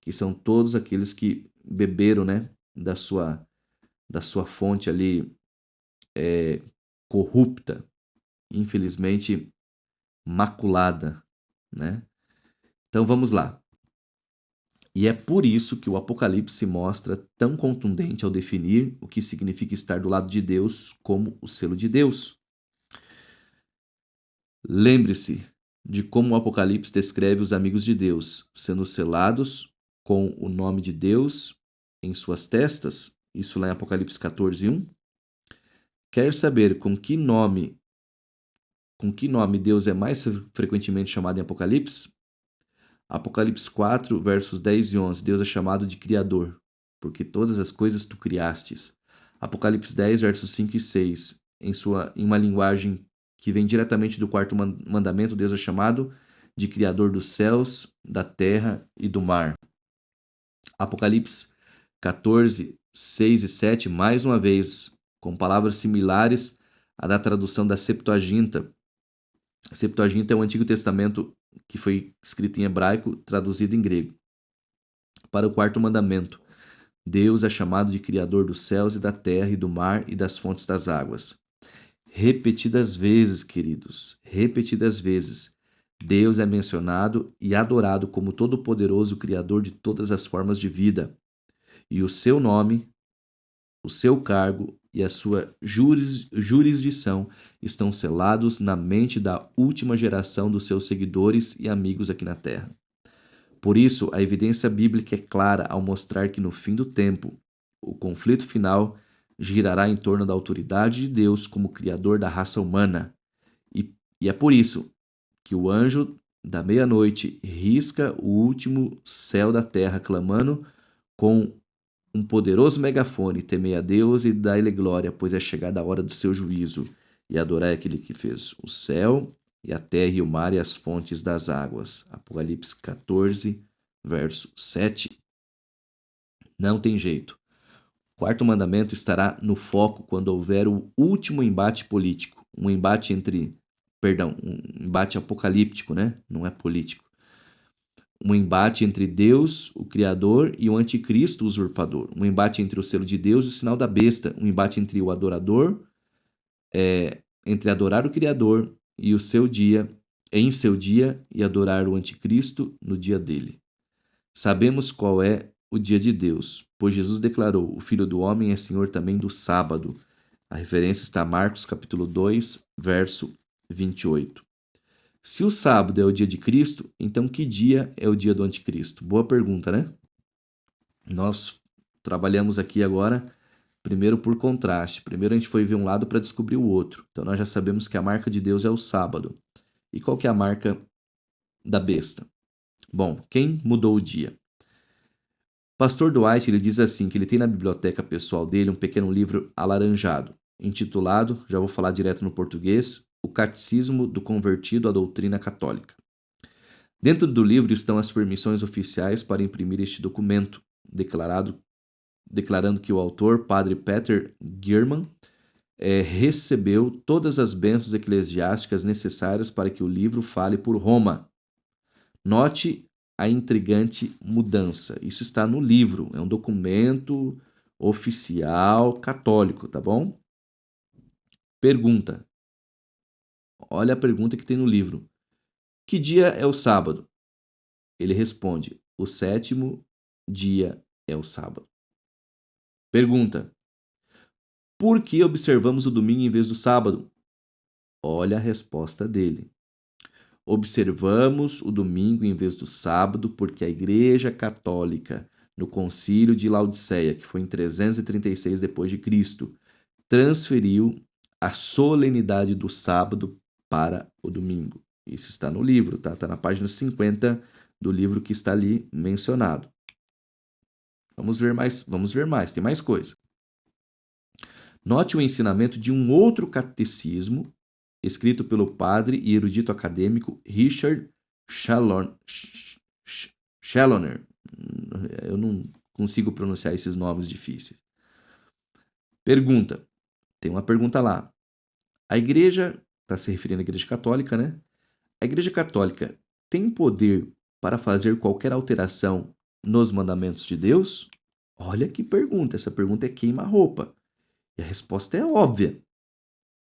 que são todos aqueles que beberam, né? Da sua fonte ali corrupta, infelizmente maculada, né? Então vamos lá. E é por isso que o Apocalipse se mostra tão contundente ao definir o que significa estar do lado de Deus como o selo de Deus. Lembre-se de como o Apocalipse descreve os amigos de Deus, sendo selados com o nome de Deus em suas testas, isso lá em Apocalipse 14:1. Quer saber com que nome Deus é mais frequentemente chamado em Apocalipse? Apocalipse 4, versos 10 e 11, Deus é chamado de Criador, porque todas as coisas tu criastes. Apocalipse 10, versos 5 e 6, em uma linguagem que vem diretamente do quarto mandamento, Deus é chamado de Criador dos céus, da terra e do mar. Apocalipse 14, 6 e 7, mais uma vez, com palavras similares à da tradução da Septuaginta. A Septuaginta é o Antigo Testamento que foi escrito em hebraico, traduzido em grego. Para o quarto mandamento, Deus é chamado de Criador dos céus e da terra e do mar e das fontes das águas. Repetidas vezes, queridos, repetidas vezes, Deus é mencionado e adorado como todo-poderoso Criador de todas as formas de vida. E o seu nome, o seu cargo e a sua jurisdição estão selados na mente da última geração dos seus seguidores e amigos aqui na Terra. Por isso, a evidência bíblica é clara ao mostrar que no fim do tempo, o conflito final girará em torno da autoridade de Deus como Criador da raça humana. E é por isso que o anjo da meia-noite risca o último céu da terra, clamando com um poderoso megafone: temei a Deus e dai-lhe glória, pois é chegada a hora do seu juízo, e adorai aquele que fez o céu e a terra e o mar e as fontes das águas. Apocalipse 14, verso 7. Não tem jeito. O quarto mandamento estará no foco quando houver o último embate político, um embate apocalíptico, né? Não é político. Um embate entre Deus, o Criador, e o anticristo, o usurpador. Um embate entre o selo de Deus e o sinal da besta. Um embate entre o adorador, entre adorar o Criador e em seu dia, e adorar o anticristo no dia dele. Sabemos qual é o dia de Deus, pois Jesus declarou: o Filho do Homem é Senhor também do sábado. A referência está em Marcos capítulo 2, verso 28. Se o sábado é o dia de Cristo, então que dia é o dia do anticristo? Boa pergunta, né? Nós trabalhamos aqui agora, primeiro por contraste. Primeiro a gente foi ver um lado para descobrir o outro. Então nós já sabemos que a marca de Deus é o sábado. E qual que é a marca da besta? Bom, quem mudou o dia? Pastor Dwight, ele diz assim, que ele tem na biblioteca pessoal dele um pequeno livro alaranjado, intitulado, já vou falar direto no português, O Catecismo do Convertido à Doutrina Católica. Dentro do livro estão as permissões oficiais para imprimir este documento, declarando que o autor, Padre Peter Gierman, recebeu todas as bênçãos eclesiásticas necessárias para que o livro fale por Roma. Note a intrigante mudança. Isso está no livro, é um documento oficial católico, tá bom? Pergunta. Olha a pergunta que tem no livro. Que dia é o sábado? Ele responde: o 7º dia é o sábado. Pergunta. Por que observamos o domingo em vez do sábado? Olha a resposta dele. Observamos o domingo em vez do sábado porque a Igreja Católica, no Concílio de Laodiceia, que foi em 336 d.C., transferiu a solenidade do sábado para o domingo. Isso está no livro, tá? Está na página 50 do livro que está ali mencionado. Vamos ver mais, tem mais coisa. Note o ensinamento de um outro catecismo, escrito pelo padre e erudito acadêmico Richard Challoner. Eu não consigo pronunciar esses nomes difíceis. Pergunta. Tem uma pergunta lá. A igreja, está se referindo à igreja católica, né? A igreja católica tem poder para fazer qualquer alteração nos mandamentos de Deus? Olha que pergunta. Essa pergunta é queima-roupa. E a resposta é óbvia.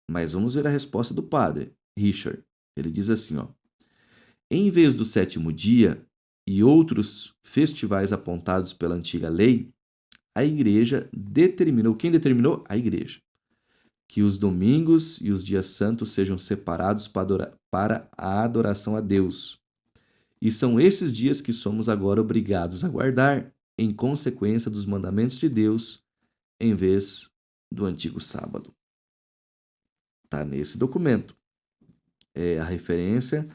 Mas vamos ver a resposta do padre, Richard. Ele diz assim, ó. Em vez do 7º dia e outros festivais apontados pela antiga lei, a igreja determinou, quem determinou? A igreja, que os domingos e os dias santos sejam separados para a adoração a Deus. E são esses dias que somos agora obrigados a guardar, em consequência dos mandamentos de Deus, em vez do antigo sábado. Está nesse documento. É a referência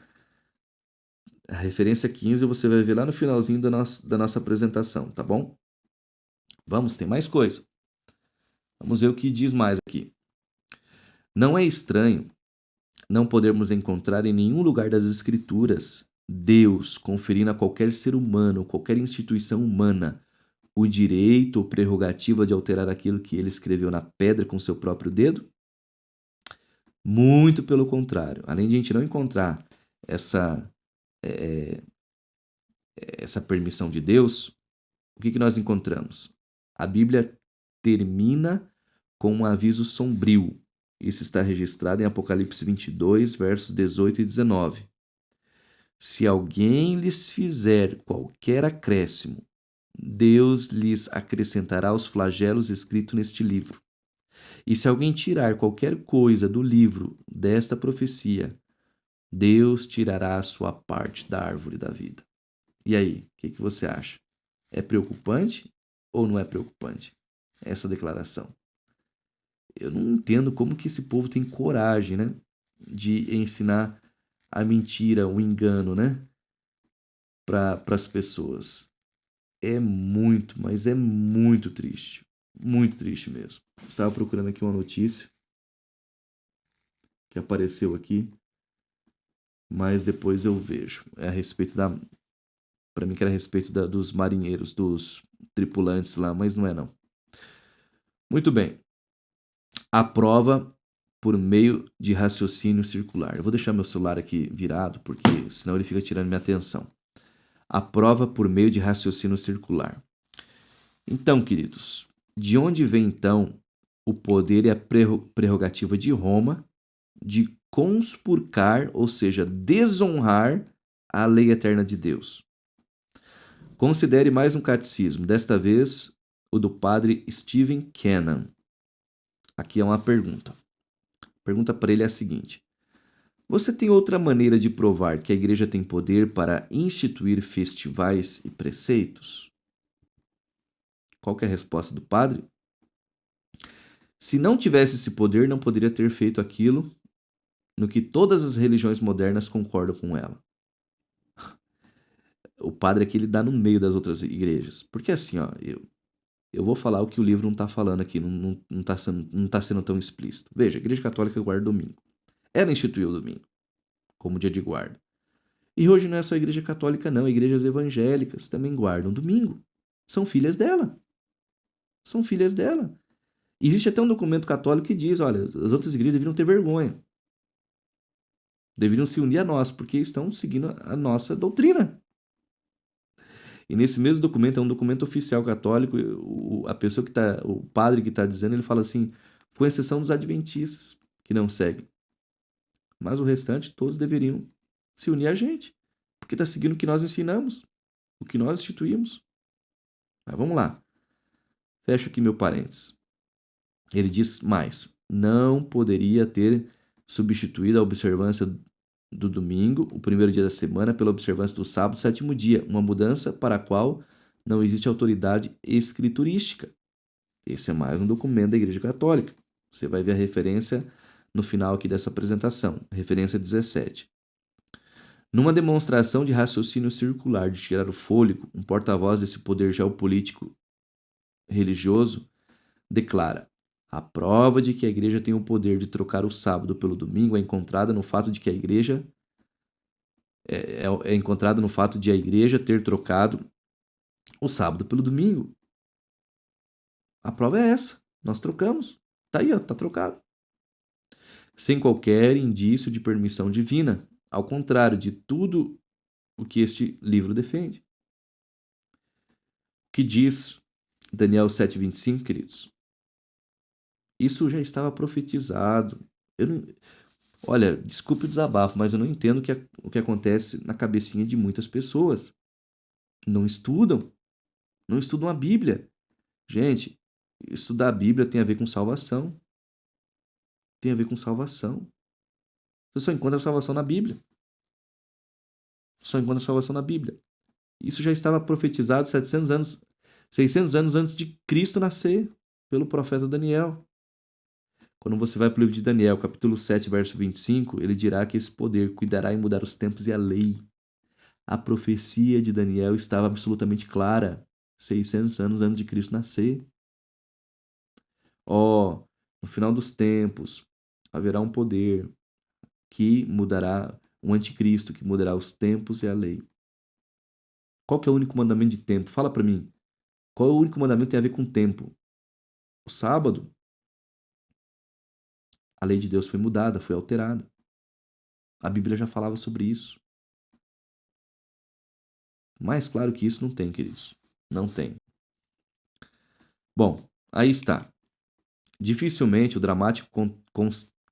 15 você vai ver lá no finalzinho da nossa apresentação, tá bom? Vamos, tem mais coisa. Vamos ver o que diz mais aqui. Não é estranho não podermos encontrar em nenhum lugar das Escrituras Deus conferindo a qualquer ser humano, qualquer instituição humana, o direito ou prerrogativa de alterar aquilo que ele escreveu na pedra com seu próprio dedo? Muito pelo contrário. Além de a gente não encontrar essa permissão de Deus, o que nós encontramos? A Bíblia termina com um aviso sombrio. Isso está registrado em Apocalipse 22, versos 18 e 19. Se alguém lhes fizer qualquer acréscimo, Deus lhes acrescentará os flagelos escritos neste livro. E se alguém tirar qualquer coisa do livro desta profecia, Deus tirará a sua parte da árvore da vida. E aí, o que você acha? É preocupante ou não é preocupante essa declaração? Eu não entendo como que esse povo tem coragem, né, de ensinar a mentira, o engano, né, para as pessoas. É muito, mas é muito triste. Muito triste mesmo. Estava procurando aqui uma notícia que apareceu aqui, mas depois eu vejo. É a respeito para mim que era a respeito dos marinheiros, dos tripulantes lá, mas não é não. Muito bem. A prova por meio de raciocínio circular. Eu vou deixar meu celular aqui virado, porque senão ele fica tirando minha atenção. A prova por meio de raciocínio circular. Então, queridos, de onde vem então o poder e a prerrogativa de Roma de conspurcar, ou seja, desonrar a lei eterna de Deus? Considere mais um catecismo, desta vez o do padre Stephen Kennan. Aqui é uma pergunta. A pergunta para ele é a seguinte: você tem outra maneira de provar que a igreja tem poder para instituir festivais e preceitos? Qual que é a resposta do padre? Se não tivesse esse poder, não poderia ter feito aquilo no que todas as religiões modernas concordam com ela. O padre aqui ele dá no meio das outras igrejas. Porque assim, ó, eu vou falar o que o livro não está falando aqui, não está sendo tão explícito. Veja, a Igreja Católica guarda o domingo. Ela instituiu o domingo como dia de guarda. E hoje não é só a Igreja Católica, não. Igrejas evangélicas também guardam domingo. São filhas dela. São filhas dela. Existe até um documento católico que diz, olha, as outras igrejas deveriam ter vergonha. Deveriam se unir a nós, porque estão seguindo a nossa doutrina. E nesse mesmo documento, é um documento oficial católico, a pessoa que tá, o padre que está dizendo, ele fala assim, com exceção dos adventistas, que não seguem. Mas o restante, todos deveriam se unir a gente, porque está seguindo o que nós ensinamos, o que nós instituímos. Mas vamos lá. Fecho aqui meu parênteses. Ele diz mais, não poderia ter substituído a observância do domingo, o primeiro dia da semana, pela observância do sábado, sétimo dia, uma mudança para a qual não existe autoridade escriturística. Esse é mais um documento da Igreja Católica. Você vai ver a referência no final aqui dessa apresentação, referência 17. Numa demonstração de raciocínio circular de tirar o fôlego, um porta-voz desse poder geopolítico religioso declara: a prova de que a igreja tem o poder de trocar o sábado pelo domingo é encontrada no fato de que a igreja é encontrada no fato de a igreja ter trocado o sábado pelo domingo. A prova é essa. Nós trocamos. Tá aí, ó, tá trocado. Sem qualquer indício de permissão divina, ao contrário de tudo o que este livro defende. O que diz Daniel 7,25, queridos? Isso já estava profetizado. Olha, desculpe o desabafo, mas eu não entendo o que acontece na cabecinha de muitas pessoas. Não estudam a Bíblia. Gente, estudar a Bíblia tem a ver com salvação. Tem a ver com salvação. Você só encontra salvação na Bíblia. Só encontra salvação na Bíblia. Isso já estava profetizado 600 anos antes de Cristo nascer, pelo profeta Daniel. Quando você vai para o livro de Daniel, capítulo 7, verso 25, ele dirá que esse poder cuidará em mudar os tempos e a lei. A profecia de Daniel estava absolutamente clara, 600 anos antes de Cristo nascer. No final dos tempos, haverá um poder que mudará, um anticristo que mudará os tempos e a lei. Qual que é o único mandamento de tempo? Fala para mim. Qual é o único mandamento que tem a ver com tempo? O sábado. A lei de Deus foi mudada, foi alterada. A Bíblia já falava sobre isso. Mais claro que isso não tem, queridos. Não tem. Bom, aí está. Dificilmente o dramático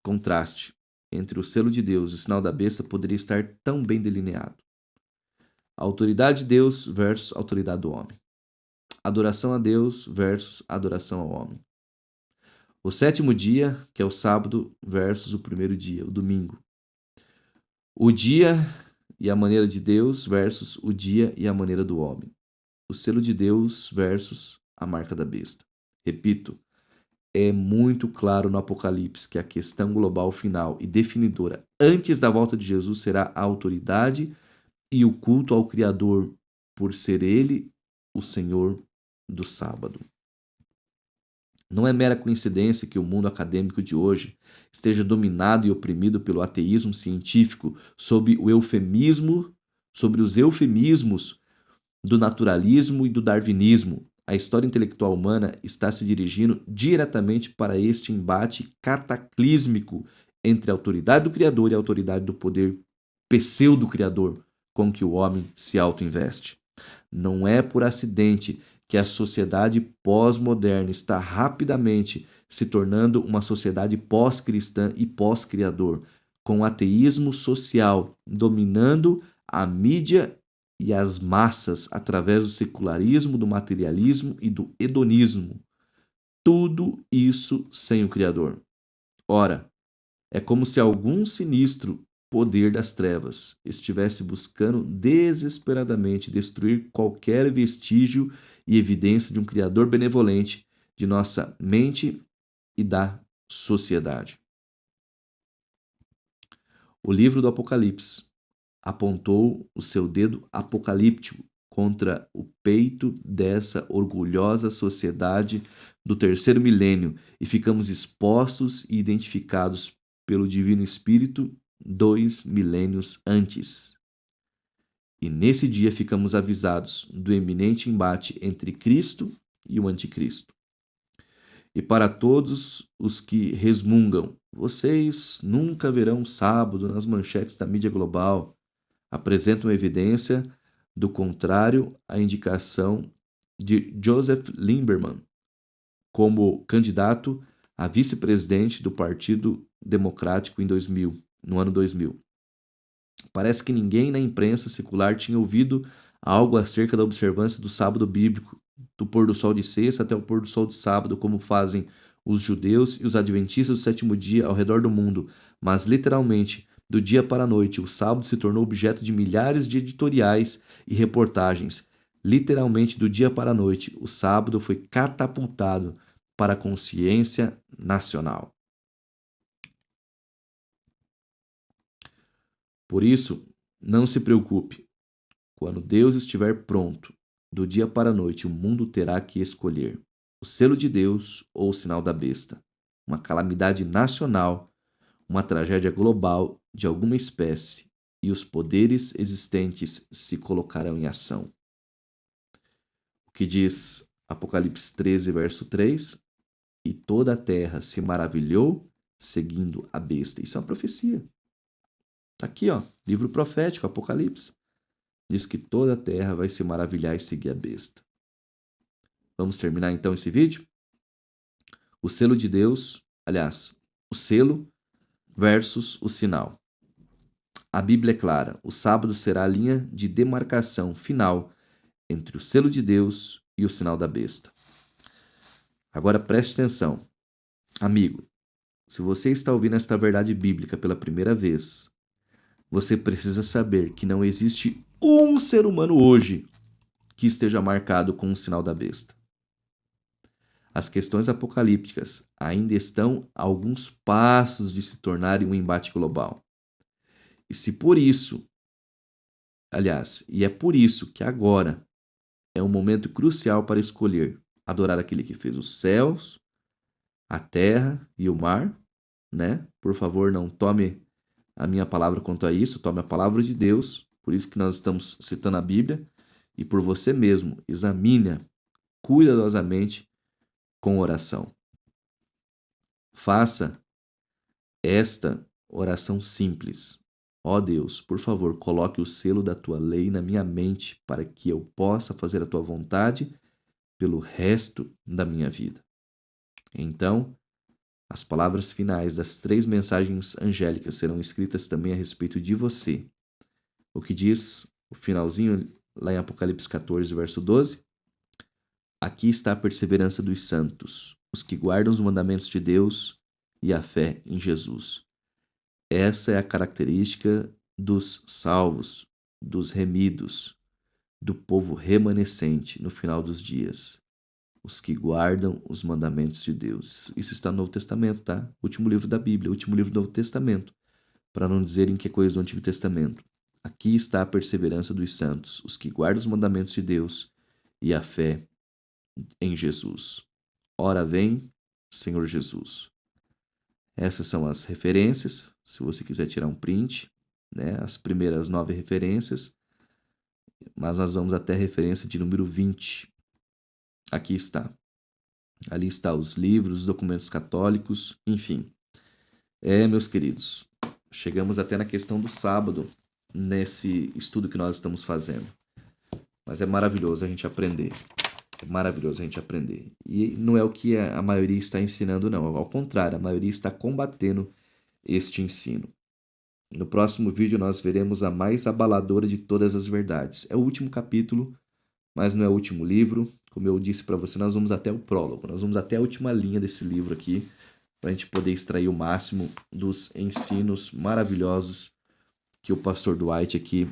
contraste entre o selo de Deus e o sinal da besta poderia estar tão bem delineado. A autoridade de Deus versus a autoridade do homem. Adoração a Deus versus adoração ao homem. O sétimo dia, que é o sábado, versus o primeiro dia, o domingo. O dia e a maneira de Deus versus o dia e a maneira do homem. O selo de Deus versus a marca da besta. Repito, é muito claro no Apocalipse que a questão global final e definidora antes da volta de Jesus será a autoridade e o culto ao Criador, por ser Ele o Senhor do sábado. Não é mera coincidência que o mundo acadêmico de hoje esteja dominado e oprimido pelo ateísmo científico sobre os eufemismos do naturalismo e do darwinismo. A história intelectual humana está se dirigindo diretamente para este embate cataclísmico entre a autoridade do Criador e a autoridade do poder pseudo-criador com que o homem se auto-investe. Não é por acidente que a sociedade pós-moderna está rapidamente se tornando uma sociedade pós-cristã e pós-criador, com o ateísmo social dominando a mídia e as massas através do secularismo, do materialismo e do hedonismo. Tudo isso sem o Criador. Ora, é como se algum sinistro poder das trevas estivesse buscando desesperadamente destruir qualquer vestígio e evidência de um Criador benevolente de nossa mente e da sociedade. O livro do Apocalipse apontou o seu dedo apocalíptico contra o peito dessa orgulhosa sociedade do terceiro milênio e ficamos expostos e identificados pelo Divino Espírito 2 milênios antes. E nesse dia ficamos avisados do eminente embate entre Cristo e o Anticristo. E para todos os que resmungam, vocês nunca verão sábado nas manchetes da mídia global, apresentam evidência do contrário à indicação de Joseph Lieberman como candidato a vice-presidente do Partido Democrático no ano 2000. Parece que ninguém na imprensa secular tinha ouvido algo acerca da observância do sábado bíblico, do pôr do sol de sexta até o pôr do sol de sábado, como fazem os judeus e os adventistas do sétimo dia ao redor do mundo, mas literalmente, do dia para a noite, o sábado se tornou objeto de milhares de editoriais e reportagens. Literalmente, do dia para a noite, o sábado foi catapultado para a consciência nacional. Por isso, não se preocupe. Quando Deus estiver pronto, do dia para a noite, o mundo terá que escolher o selo de Deus ou o sinal da besta. Uma calamidade nacional, uma tragédia global de alguma espécie, e os poderes existentes se colocarão em ação. O que diz Apocalipse 13, verso 3? E toda a terra se maravilhou seguindo a besta. Isso é uma profecia. Está aqui, ó, livro profético, Apocalipse. Diz que toda a terra vai se maravilhar e seguir a besta. Vamos terminar então esse vídeo? O selo de Deus, aliás, o selo versus o sinal. A Bíblia é clara, o sábado será a linha de demarcação final entre o selo de Deus e o sinal da besta. Agora preste atenção. Amigo, se você está ouvindo esta verdade bíblica pela primeira vez, você precisa saber que não existe um ser humano hoje que esteja marcado com o sinal da besta. As questões apocalípticas ainda estão a alguns passos de se tornarem um embate global. E se por isso, e é por isso que agora é um momento crucial para escolher adorar aquele que fez os céus, a terra e o mar, né? Por favor, não tome a minha palavra quanto a isso, tome a palavra de Deus, por isso que nós estamos citando a Bíblia, e por você mesmo, examine-a cuidadosamente com oração. Faça esta oração simples. Ó Deus, por favor, coloque o selo da tua lei na minha mente para que eu possa fazer a tua vontade pelo resto da minha vida. Então, as palavras finais das 3 mensagens angélicas serão escritas também a respeito de você. O que diz o finalzinho lá em Apocalipse 14, verso 12? Aqui está a perseverança dos santos, os que guardam os mandamentos de Deus e a fé em Jesus. Essa é a característica dos salvos, dos remidos, do povo remanescente no final dos dias. Os que guardam os mandamentos de Deus. Isso está no Novo Testamento, tá? Último livro da Bíblia, último livro do Novo Testamento. Para não dizerem que é coisa do Antigo Testamento. Aqui está a perseverança dos santos, os que guardam os mandamentos de Deus e a fé em Jesus. Ora vem, Senhor Jesus. Essas são as referências, se você quiser tirar um print, né? As primeiras 9 referências, mas nós vamos até a referência de número 20. Aqui está. Ali está os livros, os documentos católicos, enfim. Meus queridos, chegamos até na questão do sábado, nesse estudo que nós estamos fazendo. Mas é maravilhoso a gente aprender. É maravilhoso a gente aprender. E não é o que a maioria está ensinando, não. Ao contrário, a maioria está combatendo este ensino. No próximo vídeo nós veremos a mais abaladora de todas as verdades. É o último capítulo, mas não é o último livro. Como eu disse para você, nós vamos até o prólogo, nós vamos até a última linha desse livro aqui, para a gente poder extrair o máximo dos ensinos maravilhosos que o pastor Dwight aqui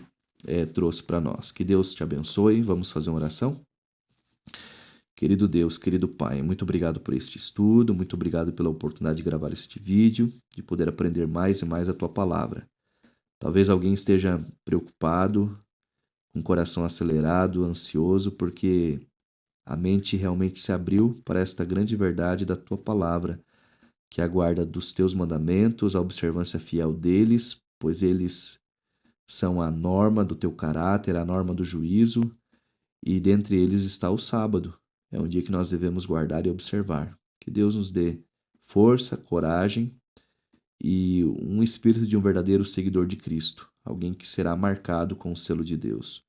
trouxe para nós. Que Deus te abençoe. Vamos fazer uma oração? Querido Deus, querido Pai, muito obrigado por este estudo, muito obrigado pela oportunidade de gravar este vídeo, de poder aprender mais e mais a Tua palavra. Talvez alguém esteja preocupado, com o coração acelerado, ansioso, porque a mente realmente se abriu para esta grande verdade da Tua palavra, que aguarda dos Teus mandamentos, a observância fiel deles, pois eles são a norma do Teu caráter, a norma do juízo, e dentre eles está o sábado. É um dia que nós devemos guardar e observar. Que Deus nos dê força, coragem e um espírito de um verdadeiro seguidor de Cristo, alguém que será marcado com o selo de Deus.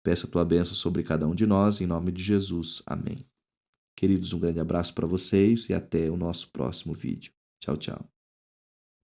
Peço a tua bênção sobre cada um de nós, em nome de Jesus. Amém. Queridos, um grande abraço para vocês e até o nosso próximo vídeo. Tchau, tchau.